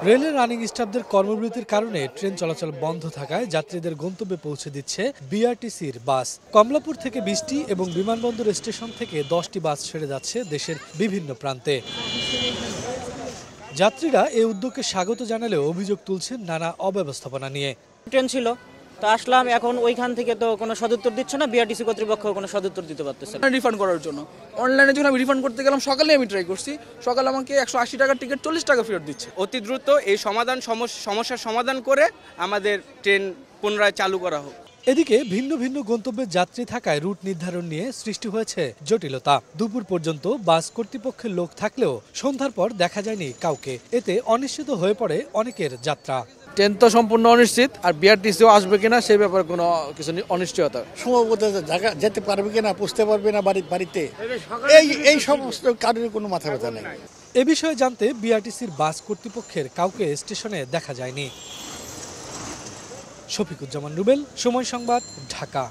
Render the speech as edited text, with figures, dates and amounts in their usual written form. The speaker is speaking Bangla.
রেলের রানিং স্টাফদের কর্মবিরতির কারণে ট্রেন চলাচল বন্ধ থাকায় যাত্রীদের গন্তব্যে পৌঁছে দিচ্ছে বিআরটিসির বাস। কমলাপুর থেকে 20টি এবং বিমানবন্দর স্টেশন থেকে 10টি বাস ছেড়ে যাচ্ছে দেশের বিভিন্ন প্রান্তে। যাত্রীরা এই উদ্যোগকে স্বাগত জানালেও অভিযোগ তুলছেন নানা অব্যবস্থাপনা নিয়ে। ট্রেন ছিল তো আসলাম, এখন ওইখান থেকে তো কোনো সদুত্তর দিচ্ছে না, বিআরটিসি কর্তৃপক্ষ কোনো সদুত্তর দিতে পারতেছে না। রিফান্ড করার জন্য অনলাইনে যখন আমি রিফান্ড করতে গেলাম, সকালে আমি ট্রাই করছি, সকালে আমাকে 180 টাকার টিকিট 40 টাকা ফেরত দিচ্ছে। অতি দ্রুত এই সমস্যার সমাধান করে আমাদের ট্রেন পুনরায় চালু করা হোক। এদিকে ভিন্ন ভিন্ন গন্তব্যের যাত্রী থাকায় রুট নির্ধারণ নিয়ে সৃষ্টি হয়েছে জটিলতা। দুপুর পর্যন্ত বাস কর্তৃপক্ষের লোক থাকলেও সন্ধ্যার পর দেখা যায়নি কাউকে। এতে অনিশ্চিত হয়ে পড়ে অনেকের যাত্রা। ট্রেন তো সম্পূর্ণ অনিশ্চিত, আর বিআরটিসিও আসবে কিনা সেই ব্যাপারে কোনো কিছু অনিশ্চয়তা। সম্ভবত জায়গা যেতে পারবে কিনা, পুষতে পারবে না বাড়িতে, এই সমস্ত কারণে কোনো মাথা ব্যথা নেই। এ বিষয়ে জানতে বিআরটিসির বাস কর্তৃপক্ষের কাউকে স্টেশনে দেখা যায়নি। শফিকুজ্জামান রুবেল, সময় সংবাদ, ঢাকা।